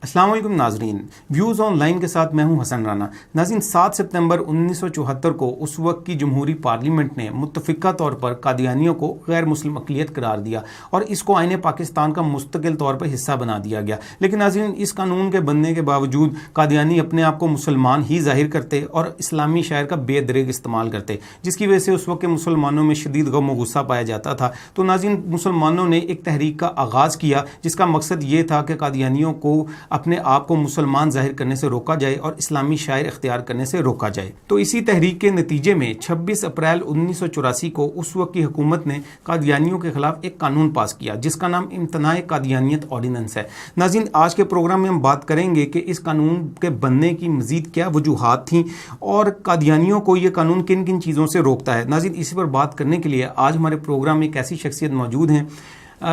السلام علیکم ناظرین، ویوز آن لائن کے ساتھ میں ہوں حسن رانا۔ ناظرین، 7 ستمبر 1974 کو اس وقت کی جمہوری پارلیمنٹ نے متفقہ طور پر قادیانیوں کو غیر مسلم اقلیت قرار دیا اور اس کو آئین پاکستان کا مستقل طور پر حصہ بنا دیا گیا۔ لیکن ناظرین، اس قانون کے بننے کے باوجود قادیانی اپنے آپ کو مسلمان ہی ظاہر کرتے اور اسلامی شاعر کا بے دریغ استعمال کرتے، جس کی وجہ سے اس وقت کے مسلمانوں میں شدید غم و غصہ پایا جاتا تھا۔ تو ناظرین، مسلمانوں نے ایک تحریک کا آغاز کیا جس کا مقصد یہ تھا کہ قادیانیوں کو اپنے آپ کو مسلمان ظاہر کرنے سے روکا جائے اور اسلامی شاعر اختیار کرنے سے روکا جائے۔ تو اسی تحریک کے نتیجے میں 26 اپریل 1984 کو اس وقت کی حکومت نے قادیانیوں کے خلاف ایک قانون پاس کیا جس کا نام امتناع قادیانیت آرڈیننس ہے۔ ناظرین، آج کے پروگرام میں ہم بات کریں گے کہ اس قانون کے بننے کی مزید کیا وجوہات تھیں اور قادیانیوں کو یہ قانون کن کن چیزوں سے روکتا ہے۔ ناظرین، اسی پر بات کرنے کے لیے آج ہمارے پروگرام میں ایک ایسی شخصیت موجود ہیں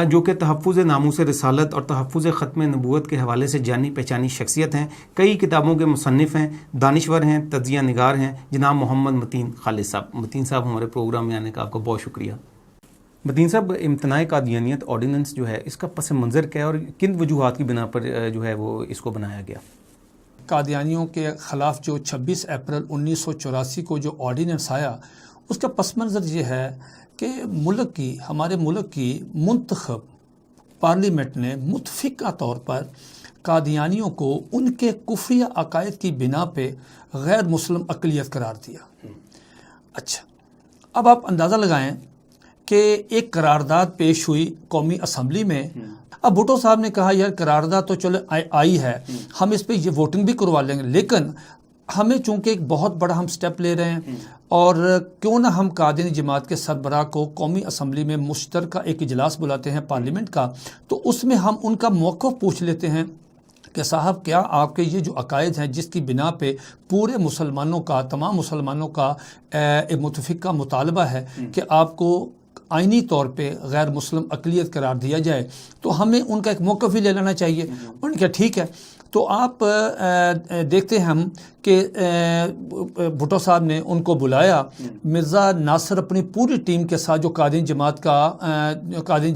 جو کہ تحفظ ناموس رسالت اور تحفظ ختم نبوت کے حوالے سے جانی پہچانی شخصیت ہیں، کئی کتابوں کے مصنف ہیں، دانشور ہیں، تجزیہ نگار ہیں، جناب محمد متین خالد صاحب۔ متین صاحب، ہمارے پروگرام میں آنے کا آپ کا بہت شکریہ۔ متین صاحب، امتناع قادیانیت آرڈیننس جو ہے، اس کا پس منظر کیا ہے اور کن وجوہات کی بنا پر جو ہے وہ اس کو بنایا گیا؟ قادیانیوں کے خلاف جو 26 اپریل 1984 کو جو آرڈیننس آیا، اس کا پس منظر یہ ہے کہ ہمارے ملک کی منتخب پارلیمنٹ نے متفقہ طور پر قادیانیوں کو ان کے کفریہ عقائد کی بنا پہ غیر مسلم اقلیت قرار دیا۔ اچھا، اب آپ اندازہ لگائیں کہ ایک قرارداد پیش ہوئی قومی اسمبلی میں۔ اب بھٹو صاحب نے کہا یار قرارداد تو چلو آئی ہے، ہم اس پہ یہ ووٹنگ بھی کروا لیں گے، لیکن ہمیں چونکہ ایک بہت بڑا ہم سٹیپ لے رہے ہیں اور کیوں نہ ہم قادیانی جماعت کے سربراہ کو قومی اسمبلی میں مشترکہ ایک اجلاس بلاتے ہیں پارلیمنٹ کا، تو اس میں ہم ان کا موقف پوچھ لیتے ہیں کہ صاحب کیا آپ کے یہ جو عقائد ہیں جس کی بنا پہ پورے مسلمانوں کا، تمام مسلمانوں کا ایک متفقہ مطالبہ ہے کہ آپ کو آئینی طور پہ غیر مسلم اقلیت قرار دیا جائے، تو ہمیں ان کا ایک موقف ہی لے لینا چاہیے۔ انہوں نے کہا ٹھیک ہے۔ تو آپ دیکھتے ہیں ہم کہ بھٹو صاحب نے ان کو بلایا، مرزا ناصر اپنی پوری ٹیم کے ساتھ، جو قادیانی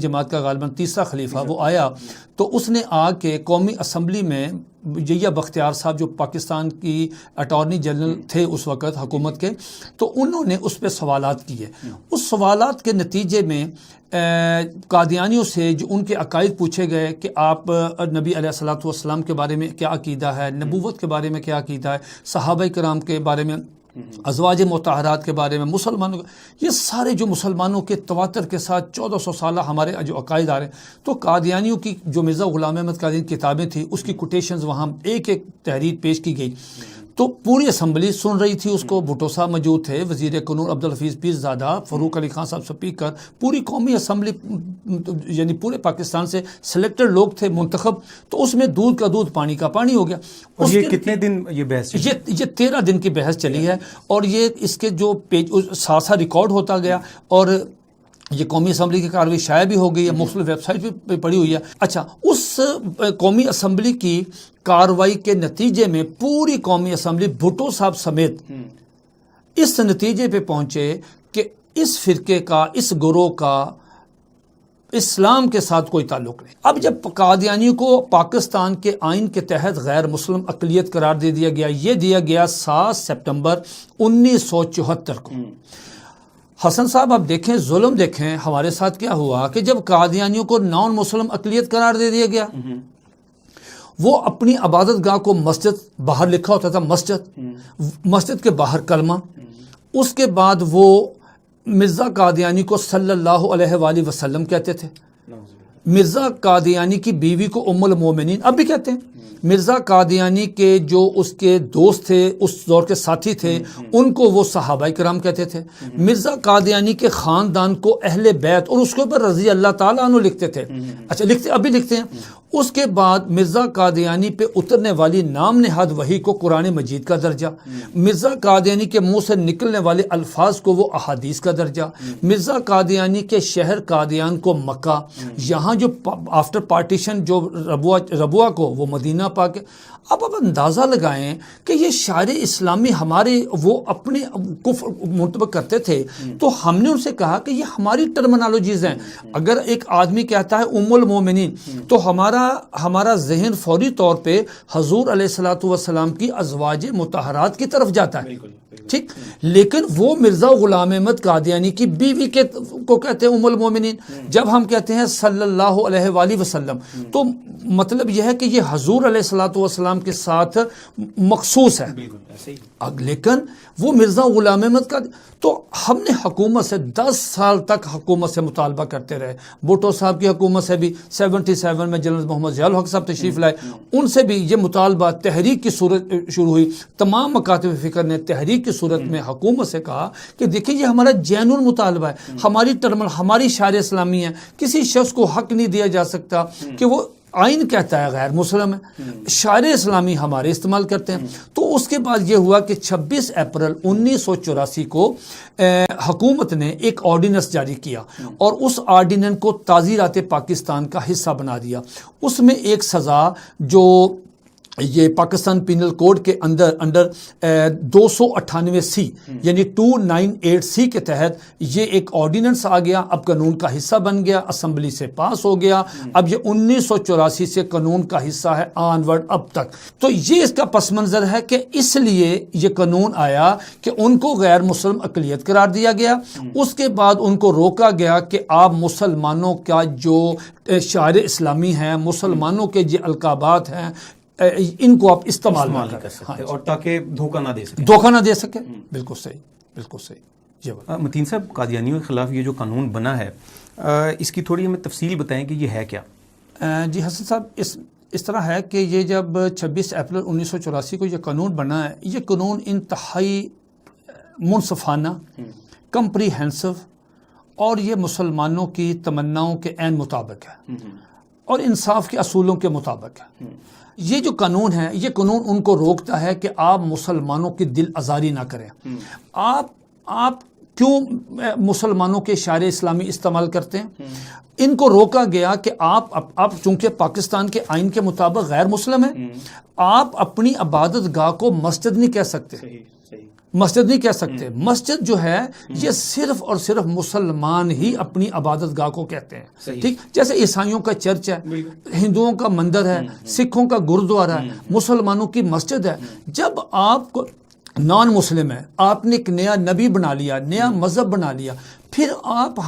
جماعت کا غالباً تیسرا خلیفہ وہ آیا، تو اس نے آ کے قومی اسمبلی میں جیا بختیار صاحب جو پاکستان کی اٹارنی جنرل تھے اس وقت حکومت کے، تو انہوں نے اس پہ سوالات کیے۔ اس سوالات کے نتیجے میں قادیانیوں سے جو ان کے عقائد پوچھے گئے کہ آپ نبی علیہ الصلوۃ والسلام کے بارے میں کیا عقیدہ ہے، نبوت کے بارے میں کیا عقیدہ ہے، صحابہ کرام کے بارے میں، ازواج مطہرات کے بارے میں، مسلمانوں یہ سارے جو مسلمانوں کے تواتر کے ساتھ 1400 سالہ ہمارے جو عقائد آ رہے ہیں، تو قادیانیوں کی جو مرزا غلام احمد قادیانی کی کتابیں تھیں اس کی کوٹیشنز وہاں ایک ایک تحریر پیش کی گئی۔ تو پوری اسمبلی سن رہی تھی اس کو، بھٹو صاحب موجود تھے، وزیر قانون عبدالحفیظ پیرزادہ، فاروق علی خان صاحب اسپیکر، پوری قومی اسمبلی یعنی پورے پاکستان سے سلیکٹڈ لوگ تھے منتخب، تو اس میں دودھ کا دودھ پانی کا پانی ہو گیا۔ اور یہ کتنے دن یہ بحث چلی؟ یہ 13 دن کی بحث چلی ہے، اور یہ اس کے جو پیج ساتھ ساتھ ریکارڈ ہوتا گیا، اور یہ قومی اسمبلی کی کارروائی شائع بھی ہو گئی ہے، مختلف ویب سائٹ پہ پڑی ہوئی ہے۔ اچھا، اس قومی اسمبلی کی کارروائی کے نتیجے میں پوری قومی اسمبلی بھٹو صاحب سمیت اس نتیجے پہ پہنچے کہ اس فرقے کا، اس گروہ کا اسلام کے ساتھ کوئی تعلق نہیں۔ اب جب قادیانیوں کو پاکستان کے آئین کے تحت غیر مسلم اقلیت قرار دے دیا گیا، یہ دیا گیا 7 سپٹمبر 1974 کو۔ حسن صاحب آپ دیکھیں، ظلم دیکھیں ہمارے ساتھ کیا ہوا کہ جب قادیانیوں کو نان مسلم اقلیت قرار دے دیا گیا، وہ اپنی عبادت گاہ کو مسجد، باہر لکھا ہوتا تھا مسجد کے باہر کلمہ، اس کے بعد وہ مرزا قادیانی کو صلی اللہ علیہ وآلہ وسلم کہتے تھے، مرزا قادیانی کی بیوی کو ام المومنین اب بھی کہتے ہیں، مرزا قادیانی کے جو اس کے دوست تھے، اس دور کے ساتھی تھے، ان کو وہ صحابہ کرام کہتے تھے، مرزا قادیانی کے خاندان کو اہل بیت، اور اس کے اوپر رضی اللہ تعالیٰ عنہ لکھتے تھے۔ اچھا، ابھی لکھتے ہیں۔ اس کے بعد مرزا قادیانی پہ اترنے والی نام نہاد وحی کو قرآن مجید کا درجہ، مرزا قادیانی کے منہ سے نکلنے والے الفاظ کو وہ احادیث کا درجہ، مرزا قادیانی کے شہر قادیان کو مکہ، یہاں جو آفٹر پارٹیشن جو ربوہ کو وہ مدینہ پاک۔ اب آپ اندازہ لگائیں کہ یہ شاعر اسلامی ہمارے وہ اپنے کفر منتبک کرتے تھے، تو ہم نے ان سے کہا کہ یہ ہماری ٹرمنالوجیز ہیں۔ اگر ایک آدمی کہتا ہے ام المومنین، تو ہمارا ہمارا ذہن فوری طور پہ حضور علیہ الصلوۃ والسلام کی ازواج مطہرات کی طرف جاتا ہے، ٹھیک، لیکن وہ مرزا غلام احمد قادیانی کی بیوی کو کہتے ہیں ام المومنین۔ جب ہم کہتے ہیں صلی اللہ علیہ وآلہ وسلم تو مطلب یہ ہے کہ یہ حضور علیہ الصلوۃ والسلام کے ساتھ مخصوص ہے، لیکن وہ مرزا غلام احمد کا، تو ہم نے حکومت سے 10 سال تک حکومت سے مطالبہ کرتے رہے۔ بھٹو صاحب کی حکومت سے بھی 77 میں جنرل محمد ضیاء الحق صاحب تشریف لائے، ان سے بھی یہ مطالبہ تحریک کی صورت شروع ہوئی۔ تمام مکاتب فکر نے تحریک کی صورت میں حکومت سے کہا کہ دیکھیں یہ ہمارا جینون مطالبہ ہے، ہماری ٹرمل، ہماری شرع اسلامی ہے، کسی شخص کو حق نہیں دیا جا سکتا کہ وہ آئین کہتا ہے غیر مسلم ہے، شرع اسلامی ہمارے استعمال کرتے ہیں۔ تو اس کے بعد یہ ہوا کہ 26 اپریل 1984 کو حکومت نے ایک آرڈیننس جاری کیا اور اس آرڈیننس کو تعزیرات پاکستان کا حصہ بنا دیا۔ اس میں ایک سزا جو یہ پاکستان پینل کوڈ کے اندر 298C یعنی 298C کے تحت یہ ایک آرڈیننس آ گیا، اب قانون کا حصہ بن گیا، اسمبلی سے پاس ہو گیا، اب یہ 1984 سے قانون کا حصہ ہے آنورڈ اب تک۔ تو یہ اس کا پس منظر ہے کہ اس لیے یہ قانون آیا کہ ان کو غیر مسلم اقلیت قرار دیا گیا، اس کے بعد ان کو روکا گیا کہ آپ مسلمانوں کا جو شعائر اسلامی ہیں، مسلمانوں کے جو القابات ہیں، ان کو آپ استعمال نہ کر سکتے اور تاکہ دھوکہ نہ دے سکے، بالکل صحیح، بالکل صحیح۔ متین صاحب، قادیانیوں کے خلاف یہ جو قانون بنا ہے اس کی تھوڑی ہمیں تفصیل بتائیں کہ یہ ہے کیا؟ جی حسن صاحب، اس طرح ہے کہ یہ جب 26 اپریل 1984 کو یہ قانون بنا ہے، یہ قانون انتہائی منصفانہ، کمپریہنسو اور یہ مسلمانوں کی تمناؤں کے عین مطابق ہے اور انصاف کے اصولوں کے مطابق ہے۔ یہ جو قانون ہے، یہ قانون ان کو روکتا ہے کہ آپ مسلمانوں کی دل آزاری نہ کریں۔ آپ کیوں مسلمانوں کے شعائر اسلامی استعمال کرتے ہیں؟ ان کو روکا گیا کہ آپ چونکہ پاکستان کے آئین کے مطابق غیر مسلم ہیں، آپ اپنی عبادت گاہ کو مسجد نہیں کہہ سکتے، مسجد نہیں کہہ سکتے۔ مسجد جو ہے یہ صرف اور صرف مسلمان ہی اپنی عبادت گاہ کو کہتے ہیں، ٹھیک، جیسے عیسائیوں کا چرچ ہے، ہندوؤں کا مندر ہے، سکھوں کا گرودوارا ہے، مسلمانوں کی مسجد ہے۔ جب آپ کو نان مسلم ہے، آپ نے ایک نیا نبی بنا لیا، نیا مذہب بنا لیا، پھر آپ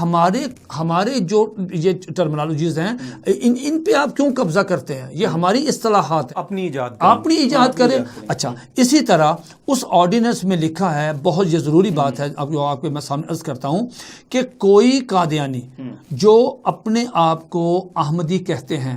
ہمارے جو یہ ٹرمنالوجیز ہیں ان پہ آپ کیوں قبضہ کرتے ہیں؟ یہ ہماری اصطلاحات ہیں، اپنی ایجاد کریں۔ اچھا، اسی طرح اس آرڈیننس میں لکھا ہے، بہت یہ ضروری بات ہے، اب آپ کو میں سامنے عرض کرتا ہوں کہ کوئی قادیانی جو اپنے آپ کو احمدی کہتے ہیں،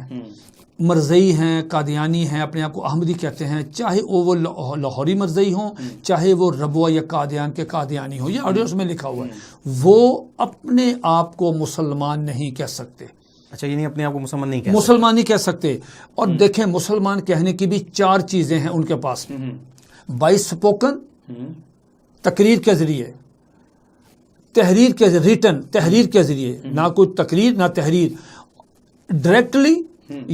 مرزئی ہیں، قادیانی ہیں، اپنے آپ کو احمدی کہتے ہیں، چاہے وہ لاہوری مرزئی ہوں، چاہے وہ ربوہ یا قادیان کے قادیانی ہوں، یہ آڈیوز میں لکھا ہوا ہے، وہ اپنے آپ کو مسلمان نہیں کہہ سکتے۔ اچھا، یعنی اپنے آپ کو مسلمان نہیں کہہ سکتے۔ اور دیکھیں، مسلمان کہنے کی بھی 4 چیزیں ہیں ان کے پاس، بائی سپوکن، تقریر کے ذریعے، تحریر کے ریٹن، تحریر کے ذریعے، نہ کوئی تقریر نہ تحریر، ڈائریکٹلی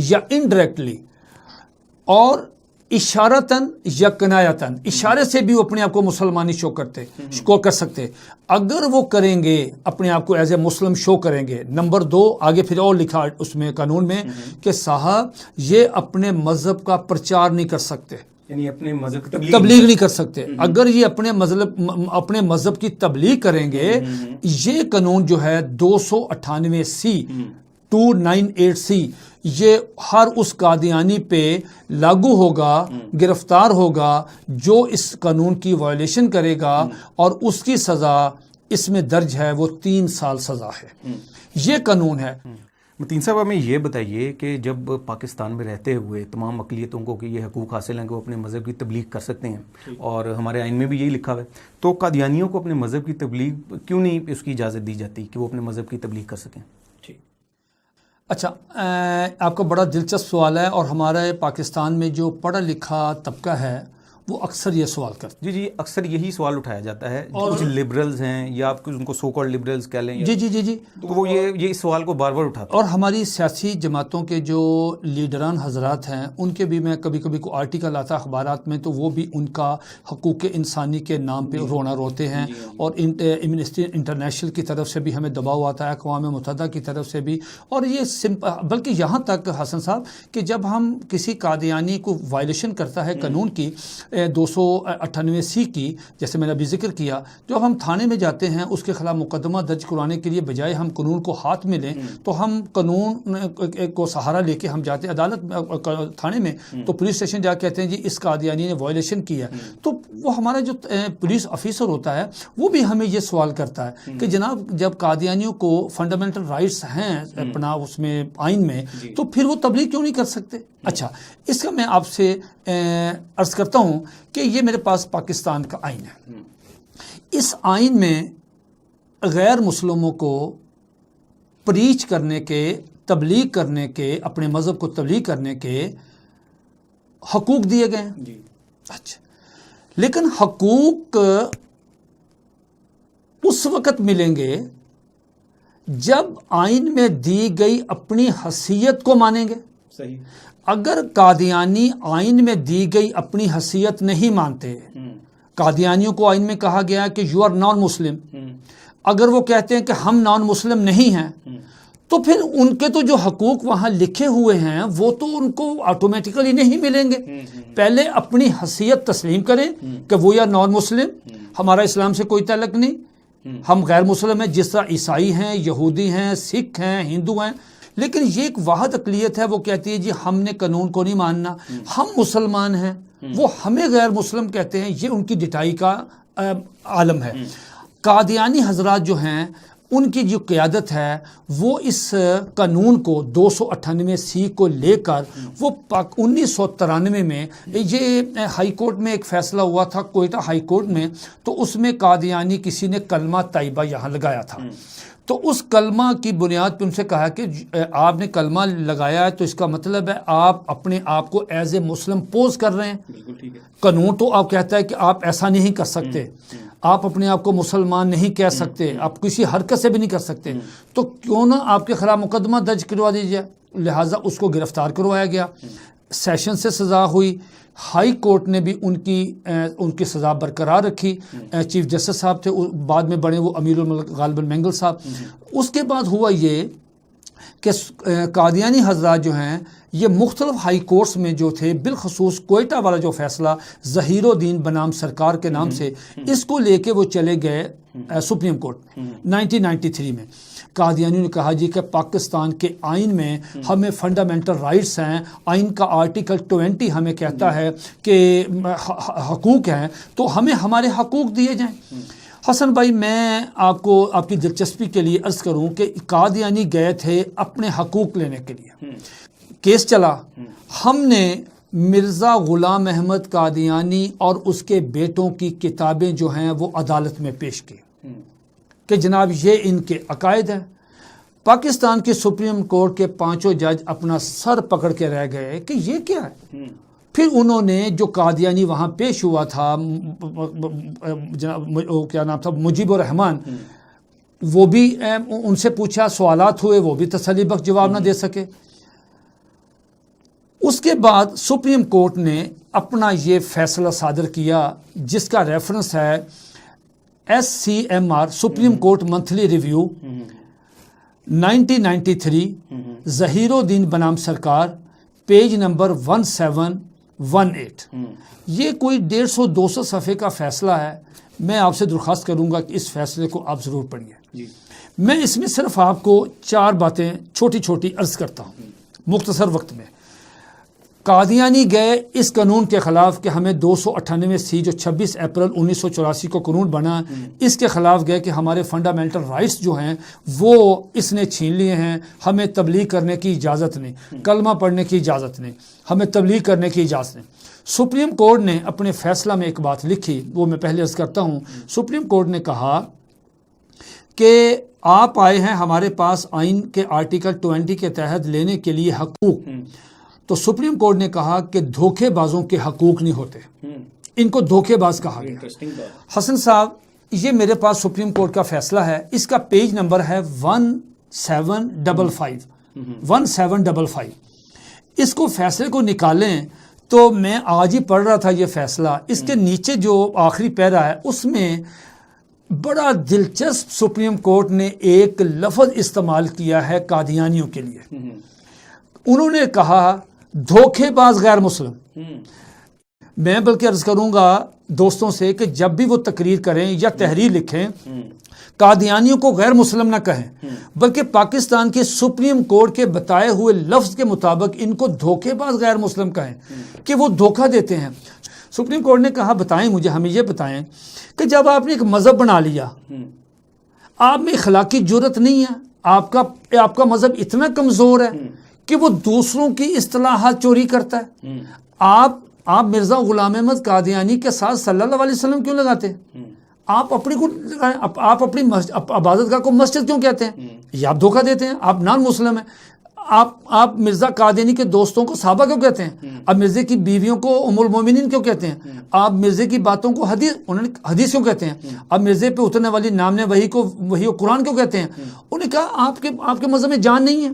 یا انڈائریکٹلی، اور اشارتاً یا کنایتاً، اشارے سے بھی وہ اپنے آپ کو مسلمانی شو کر سکتے۔ اگر وہ کریں گے، اپنے آپ کو ایز اے مسلم شو کریں گے۔ نمبر 2، آگے پھر اور لکھا اس میں قانون میں کہ صاحب یہ اپنے مذہب کا پرچار نہیں کر سکتے، یعنی اپنے مذہب کی تبلیغ نہیں کر سکتے۔ اگر یہ اپنے مذہب کی تبلیغ کریں گے، یہ قانون جو ہے 298C 298C یہ ہر اس قادیانی پہ لاگو ہوگا، گرفتار ہوگا جو اس قانون کی وائلیشن کرے گا، اور اس کی سزا اس میں درج ہے، وہ 3 سال سزا ہے۔ یہ قانون ہے۔ متین صاحب، ہمیں یہ بتائیے کہ جب پاکستان میں رہتے ہوئے تمام اقلیتوں کو کہ یہ حقوق حاصل ہیں کہ وہ اپنے مذہب کی تبلیغ کر سکتے ہیں، اور ہمارے آئین میں بھی یہی لکھا ہوا ہے، تو قادیانیوں کو اپنے مذہب کی تبلیغ کیوں نہیں اس کی اجازت دی جاتی کہ وہ اپنے مذہب کی تبلیغ کر سکیں؟ اچھا، آپ کا بڑا دلچسپ سوال ہے، اور ہمارے پاکستان میں جو پڑھا لکھا طبقہ ہے وہ اکثر یہ سوال کرتے جی اکثر یہی سوال اٹھایا جاتا ہے، کچھ لبرلز ہیں یا آپ ان کو سو کالڈ لبرلز کہہ لیں، جی تو وہ یہ اس سوال کو بار بار اٹھاتے ہیں. اور ہماری سیاسی جماعتوں کے جو لیڈران حضرات ہیں ان کے بھی میں کبھی کبھی کو آرٹیکل آتا اخبارات میں، تو وہ بھی ان کا حقوق انسانی کے نام پہ رونا روتے ہیں. اور امنسٹی انٹرنیشنل کی طرف سے بھی ہمیں دباؤ آتا ہے، اقوام متحدہ کی طرف سے بھی. اور یہ بلکہ یہاں تک حسن صاحب کہ جب ہم کسی قادیانی کو وائلیشن کرتا ہے قانون کی 298C کی، جیسے میں نے ابھی ذکر کیا، جب ہم تھانے میں جاتے ہیں اس کے خلاف مقدمہ درج کروانے کے لیے بجائے ہم قانون کو ہاتھ میں لیں تو ہم قانون کو سہارا لے کے ہم جاتے ہیں عدالت تھانے میں، تو پولیس اسٹیشن جا کے کہتے ہیں جی اس قادیانی نے وائلیشن کیا. تو وہ ہمارا جو پولیس آفیسر ہوتا ہے وہ بھی ہمیں یہ سوال کرتا ہے کہ جناب جب قادیانیوں کو فنڈامنٹل رائٹس ہیں اپنا اس میں آئین میں، تو پھر وہ تبلیغ کیوں نہیں کر سکتے؟ اچھا، اس کا میں آپ سے عرض کرتا ہوں کہ یہ میرے پاس پاکستان کا آئین ہے. اس آئین میں غیر مسلموں کو پریچ کرنے کے، تبلیغ کرنے کے، اپنے مذہب کو تبلیغ کرنے کے حقوق دیے گئے ہیں. اچھا، لیکن حقوق اس وقت ملیں گے جب آئین میں دی گئی اپنی حیثیت کو مانیں گے. صحیح. اگر قادیانی آئین میں دی گئی اپنی حیثیت نہیں مانتے، قادیانیوں کو آئین میں کہا گیا کہ یو آر نان مسلم، اگر وہ کہتے ہیں کہ ہم نان مسلم نہیں ہیں، تو پھر ان کے تو جو حقوق وہاں لکھے ہوئے ہیں وہ تو ان کو آٹومیٹیکلی نہیں ملیں گے. پہلے اپنی حیثیت تسلیم کریں کہ وہ یا نان مسلم، ہمارا اسلام سے کوئی تعلق نہیں، ہم غیر مسلم ہیں، جس طرح عیسائی ہیں، یہودی ہیں، سکھ ہیں، ہندو ہیں. لیکن یہ ایک واحد اقلیت ہے، وہ کہتی ہے جی ہم نے قانون کو نہیں ماننا، ہم مسلمان ہیں، وہ ہمیں غیر مسلم کہتے ہیں. یہ ان کی ڈٹائی کا عالم ہے. قادیانی حضرات جو ہیں ان کی جو قیادت ہے وہ اس قانون کو 298C کو لے کر وہ 1993 میں یہ ہائی کورٹ میں ایک فیصلہ ہوا تھا، کوئٹہ ہائی کورٹ میں، تو اس میں قادیانی کسی نے کلمہ طیبہ یہاں لگایا تھا. تو اس کلمہ کی بنیاد پہ ان سے کہا کہ آپ نے کلمہ لگایا ہے تو اس کا مطلب ہے آپ اپنے آپ کو ایز اے مسلم پوز کر رہے ہیں. قانون تو آپ کہتا ہے کہ آپ ایسا نہیں کر سکتے، آپ اپنے آپ کو مسلمان نہیں کہہ سکتے، آپ کسی حرکت سے بھی نہیں کر سکتے، تو کیوں نہ آپ کے خلاف مقدمہ درج کروا دیجیے. لہٰذا اس کو گرفتار کروایا گیا، سیشن سے سزا ہوئی، ہائی کورٹ نے بھی ان کی سزا برقرار رکھی. چیف جسٹس صاحب تھے، بعد میں بنے وہ امیر الملک غالب المنگل صاحب. اس کے بعد ہوا یہ کہ قادیانی حضرات جو ہیں یہ مختلف ہائی کورٹس میں جو تھے، بالخصوص کوئٹہ والا جو فیصلہ ظہیر الدین بنام سرکار کے نام سے، اس کو لے کے وہ چلے گئے سپریم کورٹ 1993 میں. قادیانیوں نے کہا جی کہ پاکستان کے آئین میں ہمیں فنڈامنٹل رائٹس ہیں، آئین کا آرٹیکل 20 ہمیں کہتا ہے کہ حقوق ہیں، تو ہمیں ہمارے حقوق دیے جائیں. حسن بھائی، میں آپ کو آپ کی دلچسپی کے لیے عرض کروں کہ قادیانی گئے تھے اپنے حقوق لینے کے لیے. کیس چلا، ہم نے مرزا غلام احمد قادیانی اور اس کے بیٹوں کی کتابیں جو ہیں وہ عدالت میں پیش کی کہ جناب یہ ان کے عقائد ہیں. پاکستان کی سپریم کورٹ کے 5 جج اپنا سر پکڑ کے رہ گئے کہ یہ کیا ہے. پھر انہوں نے جو قادیانی وہاں پیش ہوا تھا، جناب کیا نام تھا، مجیب الرحمان، وہ بھی ان سے پوچھا، سوالات ہوئے، وہ بھی تسلی بخش جواب نہ دے سکے. اس کے بعد سپریم کورٹ نے اپنا یہ فیصلہ صادر کیا جس کا ریفرنس ہے SCMR supreme court monthly review 1993، Zaheer الدین بنام سرکار، پیج نمبر 1718. یہ کوئی 150-200 صفحے کا فیصلہ ہے. میں آپ سے درخواست کروں گا کہ اس فیصلے کو آپ ضرور پڑھیے. میں اس میں صرف آپ کو 4 باتیں چھوٹی چھوٹی عرض کرتا ہوں مختصر وقت میں. قادیانی گئے اس قانون کے خلاف کہ ہمیں 298C جو 26 اپریل 1984 کو قانون بنا، اس کے خلاف گئے کہ ہمارے فنڈامنٹل رائٹس جو ہیں وہ اس نے چھین لیے ہیں، ہمیں تبلیغ کرنے کی اجازت نہیں، کلمہ پڑھنے کی اجازت نہیں، ہمیں تبلیغ کرنے کی اجازت نہیں. سپریم کورٹ نے اپنے فیصلہ میں ایک بات لکھی، وہ میں پہلے عرض کرتا ہوں. سپریم کورٹ نے کہا کہ آپ آئے ہیں ہمارے پاس آئین کے آرٹیکل 20 کے تحت لینے کے لیے حقوق، تو سپریم کورٹ نے کہا کہ دھوکے بازوں کے حقوق نہیں ہوتے. ان کو دھوکے باز کہا گیا۔ حسن صاحب، یہ میرے پاس سپریم کورٹ کا فیصلہ ہے، اس کا پیج نمبر ہے 1755 اس کو فیصلے کو نکالیں تو میں آج ہی پڑھ رہا تھا یہ فیصلہ، اس کے نیچے جو آخری پیرا ہے اس میں بڑا دلچسپ سپریم کورٹ نے ایک لفظ استعمال کیا ہے قادیانیوں کے لیے۔ انہوں نے کہا دھوکے باز غیر مسلم۔ میں بلکہ عرض کروں گا دوستوں سے کہ جب بھی وہ تقریر کریں یا تحریر لکھیں، قادیانیوں کو غیر مسلم نہ کہیں، بلکہ پاکستان کے سپریم کورٹ کے بتائے ہوئے لفظ کے مطابق ان کو دھوکے باز غیر مسلم کہیں کہ وہ دھوکہ دیتے ہیں۔ سپریم کورٹ نے کہا بتائیں مجھے، ہمیں یہ بتائیں کہ جب آپ نے ایک مذہب بنا لیا، آپ میں اخلاقی جرت نہیں ہے، آپ کا مذہب اتنا کمزور ہے کہ وہ دوسروں کی اصطلاحات چوری کرتا ہے، آپ مرزا غلام احمد قادیانی کے ساتھ صلی اللہ علیہ وسلم کیوں لگاتے ہیں؟ آپ اپنی کو لگائیں، آپ اپنی عبادت گاہ کو مسجد کیوں کہتے ہیں؟ یہ آپ دھوکہ دیتے ہیں، آپ نان مسلم ہیں۔ آپ مرزا قادیانی کے دوستوں کو صحابہ کیوں کہتے ہیں؟ آپ مرزے کی بیویوں کو ام المومنین کیوں کہتے ہیں؟ آپ مرزے کی باتوں کو حدیث کیوں کہتے ہیں؟ آپ مرزے پہ اترنے والی نامنے وحی و قرآن کیوں کہتے ہیں؟ انہوں نے کہا آپ کے مذہب میں جان نہیں ہے،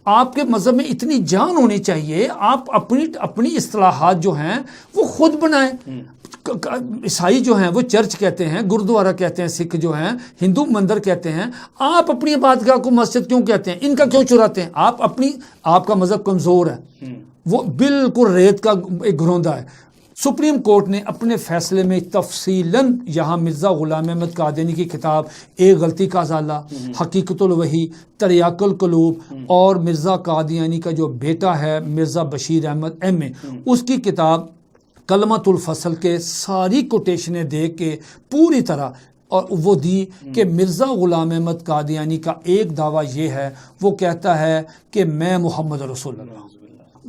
آپ کے مذہب میں اتنی جان ہونی چاہیے، آپ اپنی اصطلاحات جو ہیں وہ خود بنائیں۔ عیسائی جو ہیں وہ چرچ کہتے ہیں، گردوارہ کہتے ہیں، سکھ جو ہیں ہندو مندر کہتے ہیں، آپ اپنی عبادت گاہ کو مسجد کیوں کہتے ہیں؟ ان کا کیوں چراتے ہیں؟ آپ کا مذہب کمزور ہے، وہ بالکل ریت کا ایک گھروندہ ہے۔ سپریم کورٹ نے اپنے فیصلے میں تفصیلاً یہاں مرزا غلام احمد قادیانی کی کتاب ایک غلطی کا ازالہ، حقیقت الوحی، تریاق القلوب، اور مرزا قادیانی کا جو بیٹا ہے مرزا بشیر احمد ایم اے، اس کی کتاب کلمۃ الفصل کے ساری کوٹیشنیں دے کے پوری طرح اور وہ دی کہ مرزا غلام احمد قادیانی کا ایک دعویٰ یہ ہے، وہ کہتا ہے کہ میں محمد رسول اللہ۔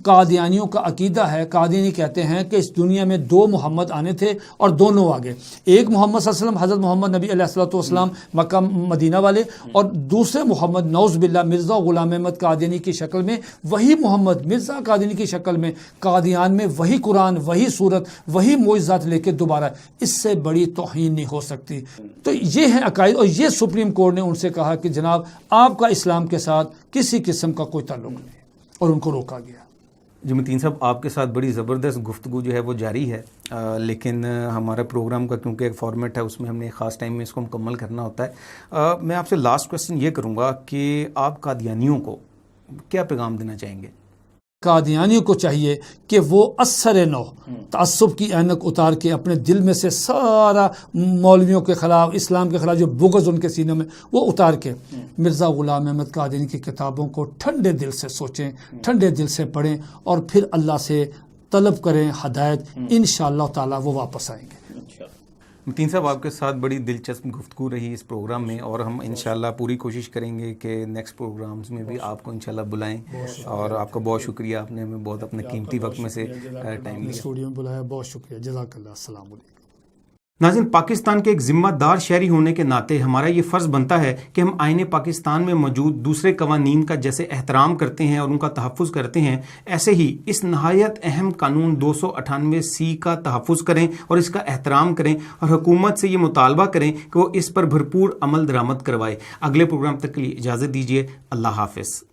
قادیانیوں کا عقیدہ ہے، قادیانی کہتے ہیں کہ اس دنیا میں دو محمد آنے تھے اور دونوں آگے، ایک محمد صلی اللہ علیہ وسلم حضرت محمد نبی علیہ الصلوۃ والسلام مکہ مدینہ والے، اور دوسرے محمد نعوذ باللہ مرزا غلام احمد قادیانی کی شکل میں، وہی محمد مرزا قادیانی کی شکل میں قادیان میں وہی قرآن، وہی صورت، وہی معجزات لے کے دوبارہ، اس سے بڑی توہین نہیں ہو سکتی۔ تو یہ ہے عقائد، اور یہ سپریم کورٹ نے ان سے کہا کہ جناب آپ کا اسلام کے ساتھ کسی قسم کا کوئی تعلق نہیں، اور ان کو روکا گیا۔ جی متین صاحب، آپ کے ساتھ بڑی زبردست گفتگو جو ہے وہ جاری ہے، لیکن ہمارا پروگرام کا کیونکہ ایک فارمیٹ ہے، اس میں ہم نے ایک خاص ٹائم میں اس کو مکمل کرنا ہوتا ہے۔ میں آپ سے لاسٹ کوسچن یہ کروں گا کہ آپ قادیانیوں کو کیا پیغام دینا چاہیں گے؟ قادیانیوں کو چاہیے کہ وہ اثر نو تعصب کی اینک اتار کے اپنے دل میں سے سارا مولویوں کے خلاف، اسلام کے خلاف جو بغض ان کے سینوں میں، وہ اتار کے مرزا غلام احمد قادیانی کی کتابوں کو ٹھنڈے دل سے سوچیں، ٹھنڈے دل سے پڑھیں، اور پھر اللہ سے طلب کریں ہدایت، انشاءاللہ تعالی وہ واپس آئیں گے۔ متین صاحب، آپ کے ساتھ بڑی دلچسپ گفتگو رہی اس پروگرام میں، اور ہم انشاءاللہ پوری کوشش کریں گے کہ نیکسٹ پروگرامز میں بھی آپ کو انشاءاللہ بلائیں، اور آپ کا بہت شکریہ، آپ نے ہمیں بہت اپنے قیمتی وقت میں سے ٹائم لیا، اسٹوڈیو میں بلایا، بہت شکریہ، جزاک اللہ، السلام علیکم۔ ناظرین، پاکستان کے ایک ذمہ دار شہری ہونے کے ناطے ہمارا یہ فرض بنتا ہے کہ ہم آئین پاکستان میں موجود دوسرے قوانین کا جیسے احترام کرتے ہیں اور ان کا تحفظ کرتے ہیں، ایسے ہی اس نہایت اہم قانون 298C کا تحفظ کریں اور اس کا احترام کریں، اور حکومت سے یہ مطالبہ کریں کہ وہ اس پر بھرپور عمل درآمد کروائے۔ اگلے پروگرام تک کے لیے اجازت دیجیے، اللہ حافظ۔